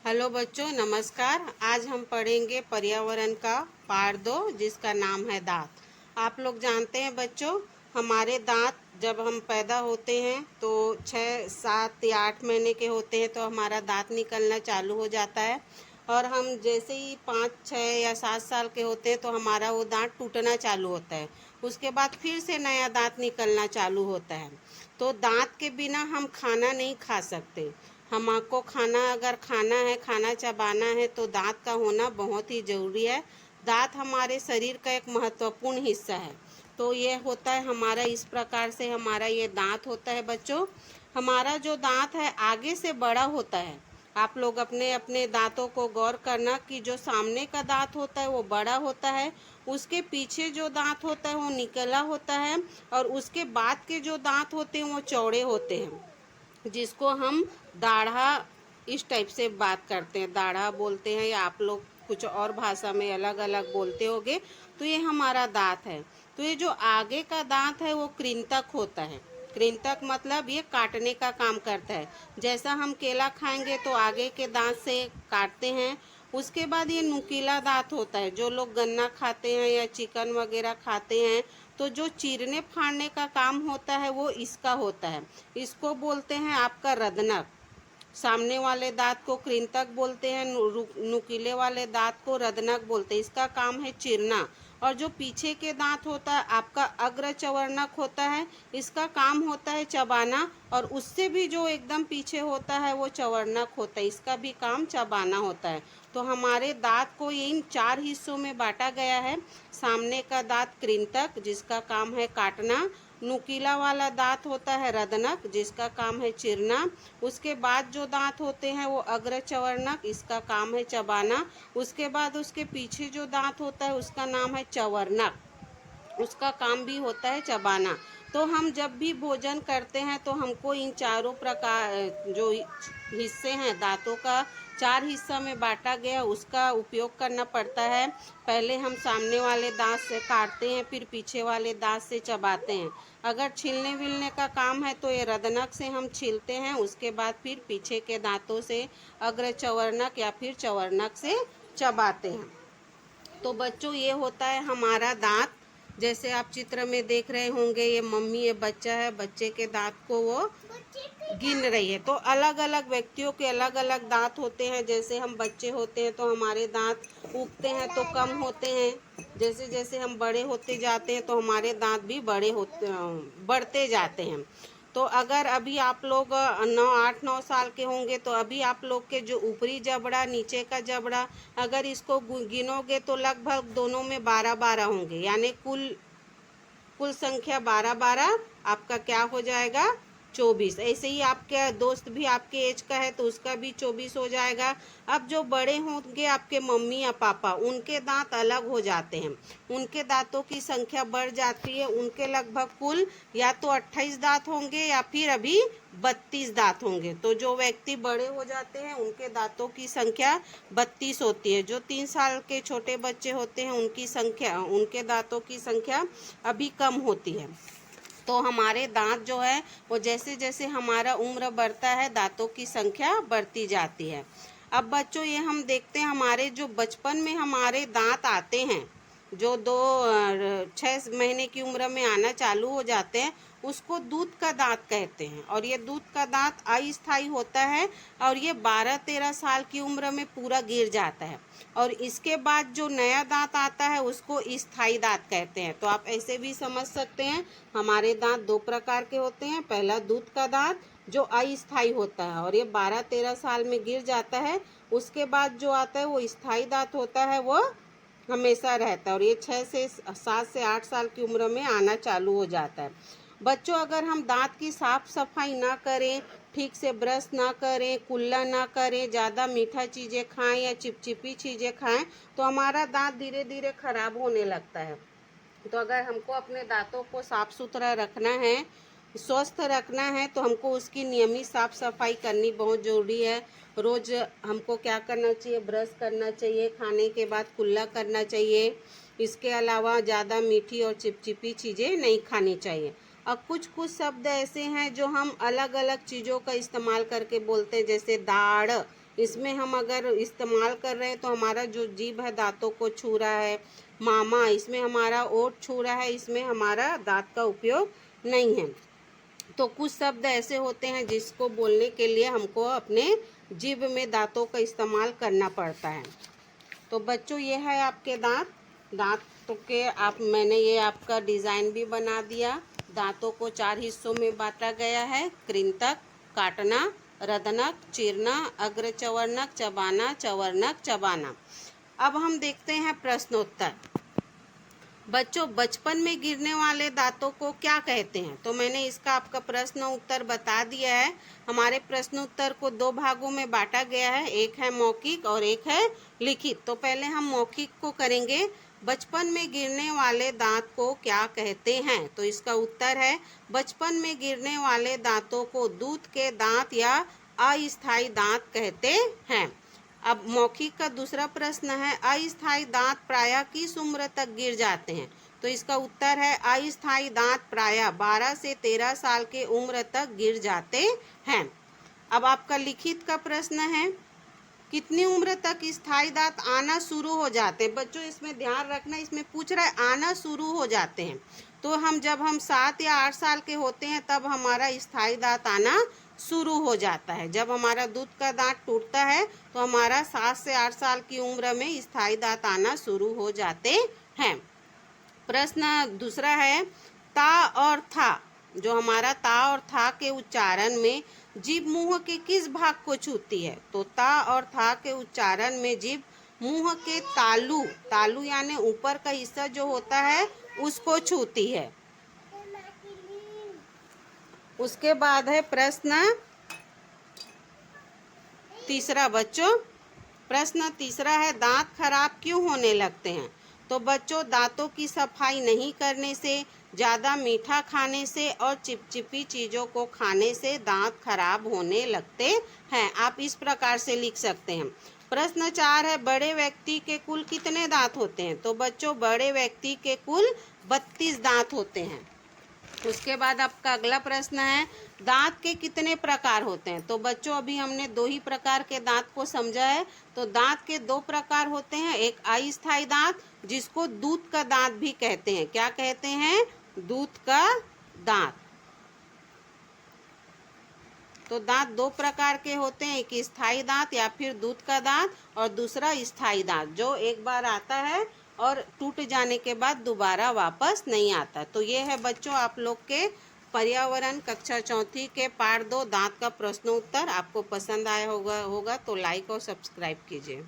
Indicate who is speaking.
Speaker 1: Hello बच्चों, नमस्कार। आज हम पढ़ेंगे पर्यावरण का पार्ट 2, जिसका नाम है दांत। आप लोग जानते हैं बच्चों, हमारे दांत जब हम पैदा होते हैं तो 6, 7 या 8 महीने के होते हैं तो हमारा दांत निकलना चालू हो जाता है। और हम जैसे ही 5, 6 या 7 साल के होते हैं तो हमारा वो दांत टूटना चालू होता है। उसके बाद फिर से नया दांत निकलना चालू होता है। तो दांत के बिना हम खाना नहीं खा सकते। हमको खाना अगर खाना है, खाना चबाना है तो दांत का होना बहुत ही ज़रूरी है। दांत हमारे शरीर का एक महत्वपूर्ण हिस्सा है। तो ये होता है हमारा, इस प्रकार से हमारा ये दांत होता है बच्चों। हमारा जो दांत है आगे से बड़ा होता है। आप लोग अपने अपने दांतों को गौर करना कि जो सामने का दांत होता है वो बड़ा होता है, उसके पीछे जो दांत होता है वो निकला होता है, और उसके बाद के जो दांत होते हैं वो चौड़े होते हैं, जिसको हम दाढ़ा इस टाइप से बात करते हैं, दाढ़ा बोलते हैं, या आप लोग कुछ और भाषा में अलग अलग बोलते होगे। तो ये हमारा दांत है। तो ये जो आगे का दांत है वो कृंतक होता है। कृंतक मतलब ये काटने का काम करता है। जैसा हम केला खाएंगे तो आगे के दांत से काटते हैं। उसके बाद ये नुकीला दांत होता है। जो लोग गन्ना खाते हैं या चिकन वगैरह खाते हैं तो जो चीरने फाड़ने का काम होता है वो इसका होता है। इसको बोलते हैं आपका रदनक। सामने वाले दांत को कृंतक बोलते हैं, नुकीले वाले दांत को रदनक बोलते हैं। इसका काम है चीरना। और जो पीछे के दांत होता है आपका अग्र चवर्णक होता है, इसका काम होता है चबाना। और उससे भी जो एकदम पीछे होता है वो चवर्णक होता है, इसका भी काम चबाना होता है। तो हमारे दांत को इन 4 हिस्सों में बांटा गया है। सामने का दांत कृंतक, जिसका काम है काटना। नुकीला वाला दांत होता है रदनक, जिसका काम है चीरना। उसके बाद जो दांत होते हैं वो अग्र चवर्णक, इसका काम है चबाना। उसके बाद उसके पीछे जो दांत होता है उसका नाम है चवर्णक, उसका काम भी होता है चबाना। तो हम जब भी भोजन करते हैं तो हमको इन चारों प्रकार जो हिस्से हैं दांतों का, 4 हिस्सा में बांटा गया, उसका उपयोग करना पड़ता है। पहले हम सामने वाले दांत से काटते हैं, फिर पीछे वाले दांत से चबाते हैं। अगर छीलने विलने का काम है तो ये रदनक से हम छीलते हैं, उसके बाद फिर पीछे के दांतों से अग्र चवर्णक या फिर चवर्णक से चबाते हैं। तो बच्चों ये होता है हमारा दांत। जैसे आप चित्र में देख रहे होंगे, ये मम्मी, ये बच्चा है, बच्चे के दांत को वो गिन रही है। तो अलग अलग व्यक्तियों के अलग अलग दांत होते हैं। जैसे हम बच्चे होते हैं तो हमारे दांत उगते हैं तो कम होते हैं। जैसे जैसे हम बड़े होते जाते हैं तो हमारे दांत भी बढ़ते जाते हैं। तो अगर अभी आप लोग 8-9 साल के होंगे तो अभी आप लोग के जो ऊपरी जबड़ा, नीचे का जबड़ा, अगर इसको गिनोगे तो लगभग दोनों में 12-12 होंगे, यानी कुल संख्या 12-12 आपका क्या हो जाएगा, 24। ऐसे ही आपके दोस्त भी आपके एज का है तो उसका भी 24 हो जाएगा। अब जो बड़े होंगे आपके मम्मी या पापा, उनके दांत अलग हो जाते हैं, उनके दांतों की संख्या बढ़ जाती है। उनके लगभग कुल या तो 28 दांत होंगे या फिर अभी 32 दांत होंगे। तो जो व्यक्ति बड़े हो जाते हैं उनके दांतों की संख्या 32 होती है। जो 3 साल के छोटे बच्चे होते हैं उनके दांतों की संख्या अभी कम होती है। तो हमारे दांत जो है वो जैसे जैसे हमारा उम्र बढ़ता है दांतों की संख्या बढ़ती जाती है। अब बच्चों ये हम देखते हैं, हमारे जो बचपन में हमारे दांत आते हैं, जो 6 महीने की उम्र में आना चालू हो जाते हैं, उसको दूध का दांत कहते हैं। और ये दूध का दांत अस्थायी होता है और ये 12-13 साल की उम्र में पूरा गिर जाता है। और इसके बाद जो नया दांत आता है उसको स्थायी दांत कहते हैं। तो आप ऐसे भी समझ सकते हैं, हमारे दांत 2 प्रकार के होते हैं। पहला दूध का दांत जो अस्थायी होता है और ये 12-13 साल में गिर जाता है। उसके बाद जो आता है वो स्थायी दांत होता है, वो हमेशा रहता है, और ये 6 से 7 से 8 साल की उम्र में आना चालू हो जाता है। बच्चों अगर हम दांत की साफ सफाई ना करें, ठीक से ब्रश ना करें, कुल्ला ना करें, ज़्यादा मीठा चीज़ें खाएं या चिपचिपी चीज़ें खाएं तो हमारा दांत धीरे धीरे खराब होने लगता है। तो अगर हमको अपने दांतों को साफ सुथरा रखना है, स्वस्थ रखना है, तो हमको उसकी नियमित साफ सफाई करनी बहुत ज़रूरी है। रोज़ हमको क्या करना चाहिए, ब्रश करना चाहिए, खाने के बाद कुल्ला करना चाहिए। इसके अलावा ज़्यादा मीठी और चिपचिपी चीज़ें नहीं खानी चाहिए। और कुछ कुछ शब्द ऐसे हैं जो हम अलग अलग चीज़ों का इस्तेमाल करके बोलते हैं, जैसे दाढ़, इसमें हम अगर इस्तेमाल कर रहे हैं तो हमारा जो जीभ है दांतों को छू रहा है। मामा, इसमें हमारा ओठ छू रहा है, इसमें हमारा दांत का उपयोग नहीं है। तो कुछ शब्द ऐसे होते हैं जिसको बोलने के लिए हमको अपने जीभ में दांतों का इस्तेमाल करना पड़ता है। तो बच्चों, ये है आपके दांतों के मैंने ये आपका डिज़ाइन भी बना दिया। दांतों को 4 हिस्सों में बांटा गया है: कृंतक, काटना, रदनक, चीरना, अग्रचवर्णक, चबाना, चवर्णक, चबाना। अब हम देखते हैं प्रश्नोत्तर। बच्चों, बचपन में गिरने वाले दांतों को क्या कहते हैं? तो मैंने इसका आपका प्रश्न उत्तर बता दिया है। हमारे प्रश्न उत्तर को 2 भागों में बांटा गया है, एक है मौखिक और एक है लिखित। तो पहले हम मौखिक को करेंगे। बचपन में गिरने वाले दांत को क्या कहते हैं? तो इसका उत्तर है, बचपन में गिरने वाले दांतों को दूध के दांत या अस्थायी दांत कहते हैं। अब मौखिक का दूसरा प्रश्न है, अस्थायी दांत प्रायः किस उम्र तक गिर जाते हैं? तो इसका उत्तर है, अस्थायी दांत प्रायः 12 से 13 साल के उम्र तक गिर जाते हैं। अब आपका लिखित का प्रश्न है, कितनी उम्र तक स्थायी दांत आना शुरू हो जाते हैं? बच्चों, इसमें ध्यान रखना, इसमें पूछ रहा है आना शुरू हो जाते हैं। तो जब हम 7 या 8 साल के होते हैं तब हमारा स्थायी दांत आना शुरू हो जाता है। जब हमारा दूध का दांत टूटता है तो हमारा 7 से 8 साल की उम्र में स्थायी दांत आना शुरू हो जाते हैं। प्रश्न दूसरा है, ता और था, जो हमारा ता और था के उच्चारण में जीभ मुंह के किस भाग को छूती है? तो ता और था के उच्चारण में जीभ मुंह के तालू यानी ऊपर का हिस्सा जो होता है उसको छूती है। उसके बाद है प्रश्न तीसरा। बच्चों, प्रश्न तीसरा है, दांत खराब क्यों होने लगते हैं? तो बच्चों, दांतों की सफाई नहीं करने से, ज़्यादा मीठा खाने से और चिपचिपी चीज़ों को खाने से दांत खराब होने लगते हैं। आप इस प्रकार से लिख सकते हैं। प्रश्न 4 है, बड़े व्यक्ति के कुल कितने दांत होते हैं? तो बच्चों, बड़े व्यक्ति के कुल 32 दांत होते हैं। उसके बाद आपका अगला प्रश्न है, दांत के कितने प्रकार होते हैं? तो बच्चों, अभी हमने 2 ही प्रकार के दांत को समझा है। तो दांत के 2 प्रकार होते हैं, एक अस्थायी दांत जिसको दूध का दांत भी कहते हैं। क्या कहते हैं? दूध का दांत। तो दांत 2 प्रकार के होते हैं, एक स्थायी दांत या फिर दूध का दांत और दूसरा स्थायी दांत जो एक बार आता है और टूट जाने के बाद दोबारा वापस नहीं आता। तो ये है बच्चों आप लोग के पर्यावरण कक्षा 4 के पार्ट 2 दांत का प्रश्न उत्तर। आपको पसंद आया होगा तो लाइक और सब्सक्राइब कीजिए।